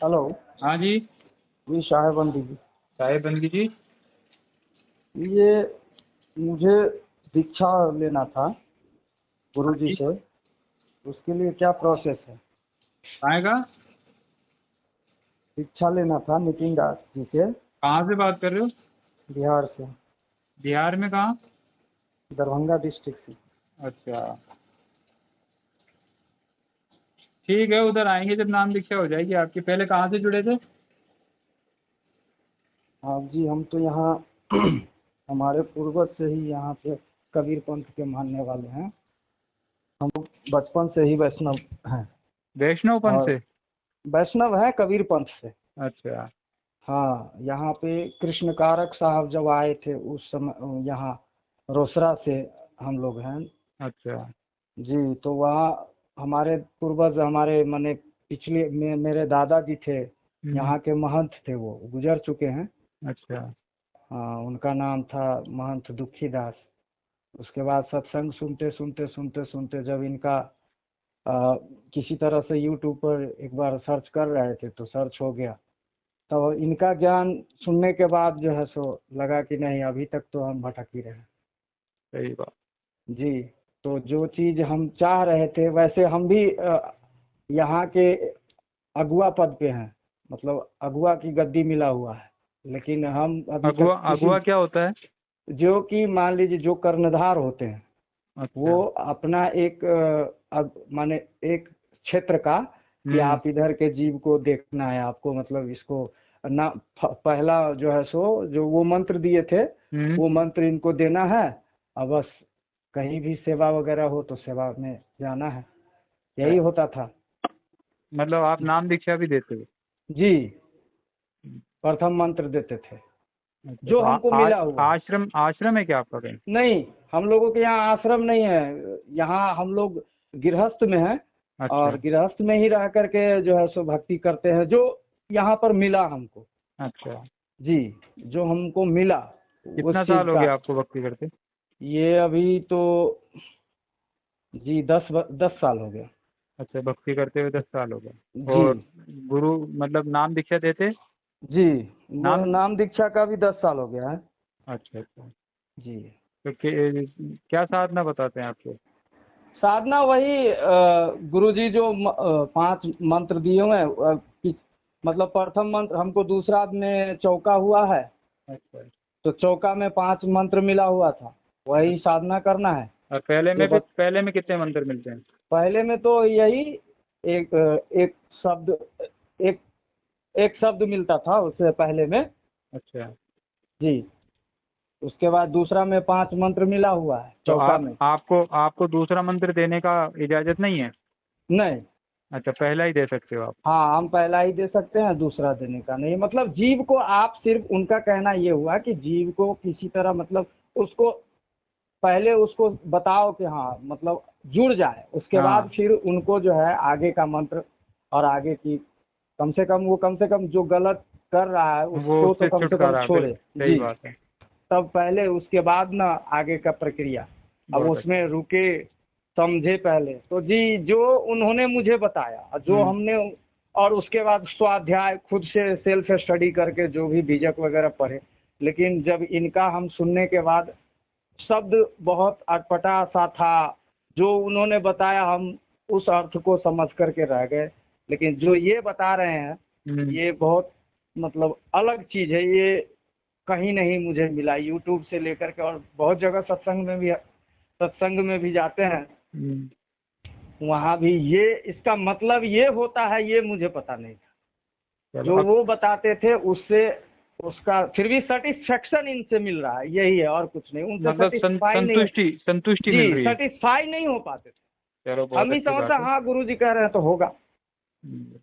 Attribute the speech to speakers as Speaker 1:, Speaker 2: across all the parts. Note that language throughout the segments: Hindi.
Speaker 1: हेलो।
Speaker 2: हाँ जी।
Speaker 1: जी साहेबंदी जी।
Speaker 2: साहेबंदी जी।
Speaker 1: ये मुझे दीक्षा लेना था
Speaker 2: हाँ
Speaker 1: गुरुजी
Speaker 2: जी।
Speaker 1: से। उसके लिए क्या प्रोसेस है?
Speaker 2: आएगा।
Speaker 1: दीक्षा लेना था नितिन दास जी से,
Speaker 2: कहाँ से बात कर रहे हो?
Speaker 1: बिहार से,
Speaker 2: बिहार में कहाँ?
Speaker 1: दरभंगा डिस्ट्रिक्ट से।
Speaker 2: अच्छा, ठीक है, उधर आएंगे जब नाम दीक्षा हो जाएगी आपकी। पहले कहाँ से जुड़े थे?
Speaker 1: हाँ जी, हम तो यहाँ हमारे पूर्वज से ही यहाँ पे कबीर पंथ के मानने वाले हैं। हम लोग बचपन से ही वैष्णव हैं।
Speaker 2: वैष्णव पंथ
Speaker 1: और
Speaker 2: से?
Speaker 1: वैष्णव हैं कबीर पंथ से।
Speaker 2: अच्छा।
Speaker 1: हाँ, यहाँ पे कृष्ण कारक साहब जब आए थे उस समय यहाँ रोसड़ा से हम लोग हैं।
Speaker 2: अच्छा।
Speaker 1: जी, तो वहाँ हमारे पूर्वज, हमारे माने पिछले मेरे दादाजी थे,
Speaker 2: हम्म।
Speaker 1: यहाँ के महंत थे, वो गुजर चुके हैं।
Speaker 2: अच्छा।
Speaker 1: हाँ, उनका नाम था महंत दुखी दास। उसके बाद सत्संग सुनते सुनते सुनते सुनते जब इनका किसी तरह से यूट्यूब पर एक बार सर्च कर रहे थे तो सर्च हो गया। तो इनका ज्ञान सुनने के बाद जो है सो लगा कि नहीं, अभी तक तो हम भटक ही रहे हैं।
Speaker 2: सही बात।
Speaker 1: जी, तो जो चीज़ हम चाह रहे थे वैसे हम भी यहाँ के अगुआ पद पे हैं, मतलब अगुआ की गद्दी मिला हुआ है, लेकिन हम अभी
Speaker 2: अगुआ?
Speaker 1: तक किसी,
Speaker 2: अगुआ क्या होता है?
Speaker 1: जो कि मान लीजिए जो कर्णधार होते हैं,
Speaker 2: अच्छा।
Speaker 1: वो अपना एक माने एक क्षेत्र का, कि
Speaker 2: हम्म।
Speaker 1: आप इधर के जीव को देखना है आपको, मतलब इसको ना पहला जो है सो जो वो मंत्र दिए थे,
Speaker 2: हम्म।
Speaker 1: वो मंत्र इनको देना है। अब बस कहीं भी सेवा वगैरह हो तो सेवा में जाना है, यही होता था।
Speaker 2: मतलब आप नाम दीक्षा भी देते हो?
Speaker 1: जी, प्रथम मंत्र देते थे
Speaker 2: अच्छा,
Speaker 1: जो
Speaker 2: तो
Speaker 1: हमको मिला हुआ है।
Speaker 2: आश्रम आश्रम है क्या आपका कहीं?
Speaker 1: नहीं, हम लोगों के यहाँ आश्रम नहीं है, यहाँ हम लोग गृहस्थ में हैं।
Speaker 2: अच्छा।
Speaker 1: और गृहस्थ में ही रह करके जो है सो भक्ति करते हैं, जो यहाँ पर मिला हमको।
Speaker 2: अच्छा,
Speaker 1: जी, जो हमको मिला उस
Speaker 2: कितना
Speaker 1: चीज़
Speaker 2: साल हो
Speaker 1: का।
Speaker 2: गया आपको भक्ति करते?
Speaker 1: ये अभी तो जी 10 साल हो गया।
Speaker 2: अच्छा, भक्ति करते हुए 10 साल हो गए।
Speaker 1: जी।
Speaker 2: और गुरु मतलब नाम दीक्षा देते?
Speaker 1: जी,
Speaker 2: नाम।
Speaker 1: नाम दीक्षा का भी 10 साल हो गया है।
Speaker 2: अच्छा अच्छा।
Speaker 1: जी।
Speaker 2: तो क्या साधना बताते हैं आपको?
Speaker 1: साधना वही गुरुजी जो 5 मंत्र दिए हुए हैं, मतलब प्रथम मंत्र हमको दूसरा में चौका हुआ है,
Speaker 2: अच्छा।
Speaker 1: तो चौका में 5 मंत्र मिला हुआ था, वही साधना करना है।
Speaker 2: और
Speaker 1: जो बस
Speaker 2: पहले में कितने मंत्र मिलते हैं?
Speaker 1: पहले में तो यही एक एक शब्द, एक एक शब्द मिलता था उससे पहले में।
Speaker 2: अच्छा।
Speaker 1: जी, उसके बाद दूसरा में 5 मंत्र मिला हुआ है
Speaker 2: तो
Speaker 1: चौका में।
Speaker 2: आपको आपको दूसरा मंत्र देने का इजाजत नहीं है?
Speaker 1: नहीं।
Speaker 2: अच्छा, पहला ही दे सकते हो आप?
Speaker 1: हाँ, हम पहला ही दे सकते हैं, दूसरा देने का नहीं। मतलब जीव को आप सिर्फ, उनका कहना ये हुआ कि जीव को किसी तरह मतलब उसको पहले उसको बताओ कि हाँ मतलब जुड़ जाए, उसके बाद
Speaker 2: हाँ,
Speaker 1: फिर उनको जो है आगे का मंत्र और आगे की, कम से कम जो गलत कर रहा है
Speaker 2: वो
Speaker 1: उसको तो
Speaker 2: उससे
Speaker 1: कम से कम
Speaker 2: छुटकारा,
Speaker 1: छोड़े।
Speaker 2: बिल्कुल सही
Speaker 1: जी,
Speaker 2: बात है।
Speaker 1: तब पहले, उसके बाद ना आगे का प्रक्रिया। अब
Speaker 2: बहुत
Speaker 1: उसमें
Speaker 2: अच्छा।
Speaker 1: रुके, समझे पहले तो जी, जो उन्होंने मुझे बताया और जो
Speaker 2: हम्म।
Speaker 1: हमने, और उसके बाद स्वाध्याय खुद से सेल्फ स्टडी करके जो भी बीजक वगैरह पढ़े। लेकिन जब इनका हम सुनने के बाद, शब्द बहुत अटपटा सा था, जो उन्होंने बताया हम उस अर्थ को समझ करके रह गए। लेकिन जो ये बता रहे हैं,
Speaker 2: हम्म।
Speaker 1: ये बहुत मतलब अलग चीज़ है। ये कहीं नहीं मुझे मिला, यूट्यूब से लेकर के, और बहुत जगह सत्संग में भी जाते हैं,
Speaker 2: हम्म।
Speaker 1: वहाँ भी ये इसका मतलब ये होता है, ये मुझे पता नहीं था।
Speaker 2: चलो,
Speaker 1: जो
Speaker 2: अब
Speaker 1: वो बताते थे उससे, उसका फिर भी सेटिस्फेक्शन इनसे मिल रहा है, यही है और कुछ नहीं। उनसे
Speaker 2: मतलब
Speaker 1: सेटिस्फाई नहीं हो,
Speaker 2: संतुष्टि संतुष्टि मिल
Speaker 1: जी
Speaker 2: रही है।
Speaker 1: सेटिस्फाई नहीं हो पाते थे।
Speaker 2: चलो, बहुत
Speaker 1: हम ही
Speaker 2: अच्छी
Speaker 1: समझते
Speaker 2: बात है।
Speaker 1: हाँ गुरु जी कह रहे हैं तो होगा।
Speaker 2: हम्म।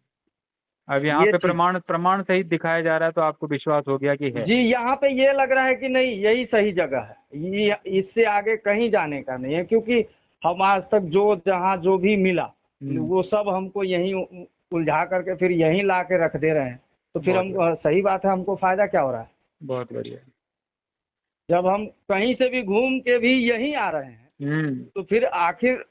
Speaker 2: अब यहाँ
Speaker 1: ये
Speaker 2: पे
Speaker 1: चीज,
Speaker 2: प्रमाण प्रमाण सहित दिखाया जा रहा है तो आपको विश्वास हो गया कि है।
Speaker 1: जी यहाँ पे ये लग रहा है कि नहीं, यही सही जगह है, ये इससे आगे कहीं जाने का नहीं है। क्योंकि हम आज तक जो जहाँ जो भी मिला,
Speaker 2: हम्म।
Speaker 1: वो सब हमको यहीं उलझा करके फिर यहीं ला के रख दे रहे हैं। तो फिर
Speaker 2: बहुत
Speaker 1: हम,
Speaker 2: बढ़िया।
Speaker 1: सही बात है, हमको फायदा क्या हो रहा है?
Speaker 2: बहुत बढ़िया।
Speaker 1: जब हम कहीं से भी घूम के भी यहीं आ रहे हैं,
Speaker 2: हम्म।
Speaker 1: तो फिर आखिर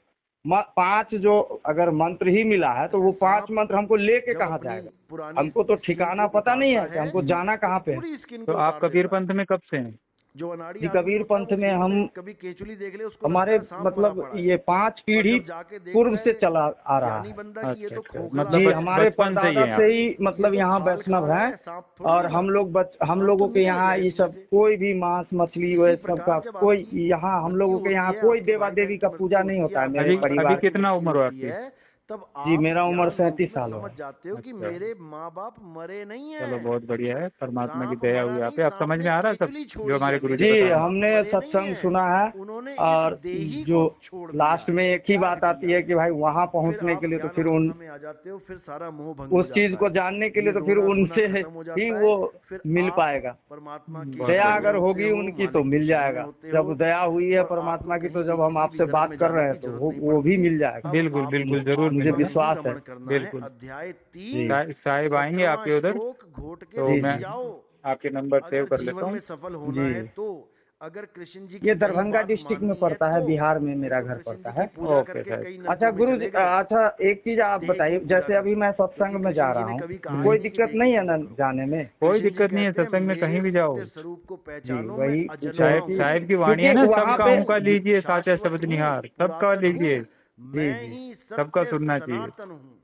Speaker 1: पांच जो अगर मंत्र ही मिला है तो वो पांच
Speaker 3: सांप
Speaker 1: मंत्र हमको लेके
Speaker 3: जब
Speaker 1: कहाँ
Speaker 3: अपनी
Speaker 1: जाएगा?
Speaker 3: पुरानी
Speaker 1: हमको तो
Speaker 3: स्किन
Speaker 1: ठिकाना
Speaker 3: को
Speaker 1: पता नहीं है
Speaker 3: उतारता
Speaker 1: कि हमको
Speaker 3: है
Speaker 1: जाना
Speaker 3: तो
Speaker 1: कहाँ पे है।
Speaker 3: पूरी स्किन
Speaker 2: तो
Speaker 3: को
Speaker 2: आप
Speaker 3: उतार
Speaker 2: कबीर
Speaker 3: देता है।
Speaker 2: पंथ में कब से हैं?
Speaker 3: जो अनाड़ी
Speaker 1: जी,
Speaker 3: आदमी
Speaker 1: कबीर
Speaker 3: होता है
Speaker 1: पंथ
Speaker 3: वो
Speaker 1: में हम
Speaker 3: कभी केचुली देख ले उसको लगता
Speaker 1: हमारे
Speaker 3: है सांप मरा
Speaker 1: मतलब
Speaker 3: पड़ा है,
Speaker 1: ये 5
Speaker 3: और
Speaker 1: पीढ़ी
Speaker 3: जब जाके
Speaker 1: पूर्व
Speaker 3: देखता
Speaker 1: से
Speaker 3: है
Speaker 1: चला आ रहा
Speaker 3: ज्ञानी
Speaker 1: है।
Speaker 3: बंदा कि ये
Speaker 2: अच्छा
Speaker 3: तो
Speaker 2: अच्छा,
Speaker 3: खोखला
Speaker 2: मतलब
Speaker 1: जी,
Speaker 3: है,
Speaker 1: हमारे
Speaker 2: बचपन से ही
Speaker 1: परदादा
Speaker 2: है
Speaker 1: से
Speaker 2: आप?
Speaker 1: ही
Speaker 3: ये
Speaker 1: मतलब
Speaker 3: तो
Speaker 1: यहाँ
Speaker 3: खाल
Speaker 1: वैष्णव
Speaker 3: खा रहा
Speaker 1: हैं।
Speaker 3: है, सांप थोड़ी
Speaker 1: और
Speaker 3: निकला,
Speaker 1: हम
Speaker 3: सांप तो
Speaker 1: लोगों के
Speaker 3: निकल गया
Speaker 1: यहाँ ये
Speaker 3: इसमें
Speaker 1: सब
Speaker 3: से।
Speaker 1: कोई भी मांस मछली वे
Speaker 3: इसी
Speaker 1: सब का
Speaker 3: प्रकार जब
Speaker 1: कोई
Speaker 3: आपकी
Speaker 1: यहाँ हम
Speaker 3: मृत्यु
Speaker 1: लोगों के
Speaker 3: होती
Speaker 1: यहाँ
Speaker 3: है,
Speaker 1: कोई
Speaker 3: आपके
Speaker 1: देवा
Speaker 3: भाई
Speaker 1: देवी
Speaker 3: बहन की
Speaker 1: का पूजा
Speaker 3: मृत्यु
Speaker 1: नहीं
Speaker 3: होती है,
Speaker 1: होता है
Speaker 3: आपके
Speaker 1: मेरे
Speaker 2: अभी
Speaker 3: माता
Speaker 2: अभी
Speaker 1: परिवार
Speaker 3: पिता की
Speaker 1: में।
Speaker 2: कितना
Speaker 3: मृत्यु
Speaker 2: उम्र हो
Speaker 3: होती
Speaker 2: आपकी?
Speaker 3: है, तब
Speaker 1: जी,
Speaker 3: आप
Speaker 1: मेरा उम्र
Speaker 3: ज्ञान रूप
Speaker 1: 37
Speaker 3: में
Speaker 1: साल
Speaker 3: समझ
Speaker 1: है।
Speaker 3: जाते हो कि
Speaker 2: अच्छा,
Speaker 3: मेरे माँ बाप मरे नहीं
Speaker 2: चलो
Speaker 3: हैं,
Speaker 2: बहुत बढ़िया है, परमात्मा की
Speaker 3: सांप
Speaker 2: दया
Speaker 3: मरा
Speaker 2: हुई आप
Speaker 3: नहीं,
Speaker 2: पे। अब
Speaker 3: सांप
Speaker 2: समझ
Speaker 3: ने
Speaker 2: में आ रहा है सब
Speaker 3: केचुली
Speaker 2: जो
Speaker 3: छोड़ी
Speaker 2: हमारे
Speaker 3: है,
Speaker 2: गुरुजी
Speaker 3: मेरे
Speaker 1: जी,
Speaker 2: बता
Speaker 3: माँ
Speaker 2: रहे हैं?
Speaker 3: बाप
Speaker 1: हमने
Speaker 3: मरे नहीं
Speaker 1: सत्संग
Speaker 3: हैं,
Speaker 1: सुना है।
Speaker 3: उन्होंने इस
Speaker 1: और
Speaker 3: देही
Speaker 1: जो
Speaker 3: को छोड़ दिया
Speaker 1: लास्ट में
Speaker 3: है,
Speaker 1: एक ही
Speaker 3: त्याग
Speaker 1: बात आती
Speaker 3: दिया
Speaker 1: है
Speaker 3: है।
Speaker 1: कि भाई वहां
Speaker 3: फिर
Speaker 1: पहुंचने के
Speaker 3: आप
Speaker 1: लिए तो
Speaker 3: ज्ञान
Speaker 1: फिर
Speaker 3: अवस्था में आ जाते हो, फिर सारा मोह भंग
Speaker 1: उस
Speaker 3: हो
Speaker 1: चीज
Speaker 3: जाता
Speaker 1: को
Speaker 3: है,
Speaker 1: जानने के लिए
Speaker 3: ये
Speaker 1: तो फिर
Speaker 3: रोना धोना
Speaker 1: उनसे
Speaker 3: खत्म हो
Speaker 1: ही
Speaker 3: जाता है,
Speaker 1: वो
Speaker 3: फिर
Speaker 1: मिल
Speaker 3: आप
Speaker 1: पाएगा।
Speaker 3: परमात्मा की
Speaker 2: बहुत
Speaker 1: दया
Speaker 3: शरण में
Speaker 1: अगर
Speaker 2: बढ़िया।
Speaker 3: होते
Speaker 1: होगी
Speaker 3: हो,
Speaker 1: उनकी तो
Speaker 3: मालिक की
Speaker 1: मिल
Speaker 3: शरण में
Speaker 1: जाएगा।
Speaker 3: होते
Speaker 1: जब
Speaker 3: हो,
Speaker 1: दया हुई है
Speaker 3: और आपको
Speaker 1: परमात्मा की तो
Speaker 3: कहीं भी
Speaker 1: जब हम
Speaker 3: किसी भी
Speaker 1: आपसे
Speaker 3: घर
Speaker 1: बात
Speaker 3: में
Speaker 1: कर
Speaker 3: जाने
Speaker 1: रहे हैं
Speaker 3: की
Speaker 1: तो
Speaker 3: जरूरत नहीं
Speaker 1: वो भी
Speaker 3: पड़ती।
Speaker 1: मिल जाएगा।
Speaker 3: अब
Speaker 2: बिल्कुल बिल्कुल,
Speaker 3: आपको
Speaker 2: जरूर
Speaker 1: मुझे
Speaker 2: मिलेगा।
Speaker 3: आत्मा ही
Speaker 1: विश्वास है।
Speaker 3: रमण करना है।
Speaker 2: बिल्कुल।
Speaker 3: अध्याय
Speaker 1: जी
Speaker 3: 3
Speaker 2: साहिब आएंगे
Speaker 3: 17वां
Speaker 2: आपके उधर,
Speaker 3: श्लोक घोट के
Speaker 2: तो
Speaker 1: जी
Speaker 3: पी
Speaker 2: मैं
Speaker 1: जी
Speaker 3: जाओ,
Speaker 2: आपके नंबर सेव
Speaker 3: अगर
Speaker 2: कर लेता
Speaker 3: जीवन में
Speaker 2: हूँ।
Speaker 3: सफल होना
Speaker 1: जी,
Speaker 3: है तो, अगर कृष्ण जी की
Speaker 1: ये
Speaker 3: कही
Speaker 1: दरभंगा
Speaker 3: बात
Speaker 1: डिस्ट्रिक्ट में
Speaker 3: माननी है
Speaker 1: पड़ता है,
Speaker 3: तो,
Speaker 1: बिहार में
Speaker 3: नहीं
Speaker 1: मेरा
Speaker 3: तो
Speaker 1: घर
Speaker 3: कृष्ण
Speaker 1: पड़ता
Speaker 3: जी की
Speaker 1: है।
Speaker 3: पूजा
Speaker 2: ओके
Speaker 3: करके
Speaker 2: साहिब।
Speaker 3: कई
Speaker 1: अच्छा
Speaker 3: नरकों में
Speaker 1: गुरु जी,
Speaker 3: चले गए,
Speaker 1: अच्छा एक चीज आप
Speaker 3: देह की
Speaker 1: बताइए,
Speaker 3: पूजा
Speaker 1: जैसे अभी
Speaker 3: करके,
Speaker 1: मैं
Speaker 3: क्योंकि
Speaker 1: सत्संग में जा
Speaker 3: कृष्ण जी
Speaker 1: रहा
Speaker 3: ने
Speaker 1: हूँ,
Speaker 3: कभी कहा ही
Speaker 1: कोई
Speaker 3: नहीं कि
Speaker 1: दिक्कत
Speaker 3: देह की
Speaker 1: नहीं है
Speaker 3: पूजा
Speaker 1: ना
Speaker 3: करो।
Speaker 1: जाने में?
Speaker 2: कोई
Speaker 3: कृष्ण जी
Speaker 2: दिक्कत नहीं है,
Speaker 3: कहते हैं
Speaker 2: सत्संग में
Speaker 3: मेरे
Speaker 2: कहीं भी जाओ।
Speaker 3: सत्य स्वरूप को
Speaker 1: जी,
Speaker 3: पहचानो, मैं
Speaker 1: वही पूछे
Speaker 3: अजन्मा
Speaker 2: साहिब
Speaker 3: हूँ,
Speaker 2: साहिब की वाणी है
Speaker 1: क्योंकि
Speaker 2: ना,
Speaker 1: वहां
Speaker 2: सबका
Speaker 1: पे
Speaker 2: हूँ का लीजिए, साचा
Speaker 3: शाश्वत
Speaker 2: शब्द
Speaker 3: हूँ,
Speaker 2: निहार, सबका
Speaker 3: पुरातन हूँ,
Speaker 2: लीजिए,
Speaker 1: जी
Speaker 3: मैं
Speaker 1: जी
Speaker 3: ही
Speaker 2: सबका
Speaker 3: सत्य
Speaker 2: सुनना चाहिए।
Speaker 3: सनातन हूँ।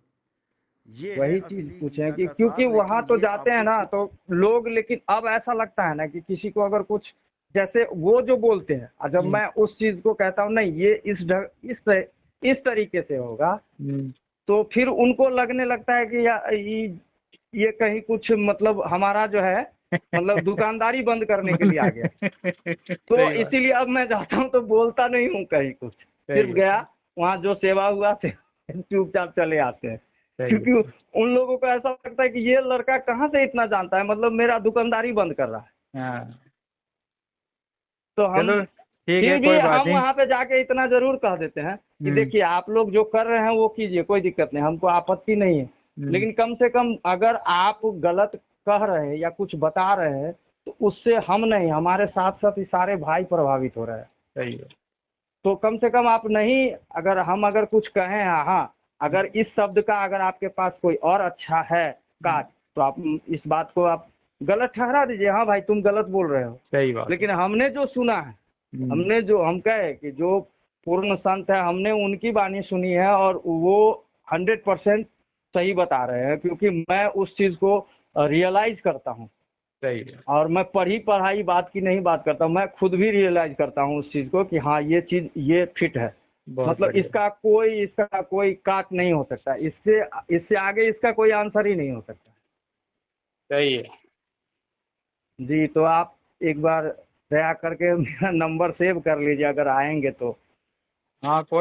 Speaker 3: ये है
Speaker 1: वही चीज
Speaker 3: असली
Speaker 1: पूछे
Speaker 3: गीता
Speaker 1: कि
Speaker 3: का
Speaker 1: क्योंकि
Speaker 3: सार,
Speaker 1: वहां
Speaker 3: लेकिन
Speaker 1: तो
Speaker 3: ये
Speaker 1: जाते हैं
Speaker 3: आपको
Speaker 1: ना तो लोग, लेकिन अब ऐसा लगता है ना कि किसी को अगर कुछ, जैसे वो जो बोलते हैं और जब
Speaker 2: हम्म,
Speaker 1: मैं उस चीज को कहता हूँ नहीं ये इस तरीके से होगा,
Speaker 2: हम्म।
Speaker 1: तो फिर उनको लगने लगता है कि ये कहीं कुछ मतलब हमारा जो है मतलब दुकानदारी बंद करने के लिए आ गया। तो
Speaker 2: सही बात,
Speaker 1: इसीलिए अब मैं जाता हूँ तो बोलता नहीं हूँ कहीं कुछ,
Speaker 2: सही
Speaker 1: सिर्फ
Speaker 2: है,
Speaker 1: गया वहाँ जो सेवा हुआ से चुपचाप चले आते हैं।
Speaker 2: सही
Speaker 1: क्योंकि
Speaker 2: है।
Speaker 1: उन लोगों को ऐसा लगता है कि ये लड़का कहाँ से इतना जानता है, मतलब मेरा दुकानदारी बंद कर रहा है।
Speaker 2: हाँ,
Speaker 1: तो हम
Speaker 2: चलो ठीक है,
Speaker 1: फिर भी
Speaker 2: कोई बात
Speaker 1: हम
Speaker 2: नहीं।
Speaker 1: वहाँ पे जाके इतना जरूर कह देते हैं कि
Speaker 2: हम्म,
Speaker 1: देखिए आप लोग जो कर रहे हैं वो कीजिए, कोई दिक्कत नहीं, हमको आपत्ति नहीं है।
Speaker 2: हम्म,
Speaker 1: लेकिन कम से कम अगर आप गलत कह रहे हैं या कुछ बता रहे हैं तो उससे हम नहीं, हमारे साथ साथ ये सारे भाई प्रभावित हो रहे हैं।
Speaker 2: सही है।
Speaker 1: तो कम से कम आप नहीं, अगर हम अगर कुछ कहें, हाँ अगर इस शब्द का अगर आपके पास कोई और अच्छा है काज, तो आप इस बात को आप गलत ठहरा दीजिए, हाँ भाई तुम गलत बोल रहे हो।
Speaker 2: सही बात है।
Speaker 1: लेकिन हमने जो सुना है,
Speaker 2: हम्म,
Speaker 1: हमने जो हम कहे कि जो पूर्ण संत है, हमने उनकी वाणी सुनी है और वो 100% सही बता रहे हैं, क्योंकि मैं उस चीज़ को रियलाइज करता हूँ।
Speaker 2: सही है।
Speaker 1: और मैं पढ़ी पढ़ाई बात की नहीं बात करता हूँ, मैं खुद भी रियलाइज करता हूँ उस चीज़ को कि हाँ ये चीज़ ये फिट है,
Speaker 2: बहुत
Speaker 1: मतलब
Speaker 2: बढ़िया।
Speaker 1: इसका कोई काट नहीं हो सकता, इससे आगे इसका कोई आंसर ही नहीं हो सकता।
Speaker 2: सही है।
Speaker 1: जी, तो आप एक बार दया करके मेरा नंबर सेव कर लीजिए अगर आएंगे तो।
Speaker 2: हाँ, कोई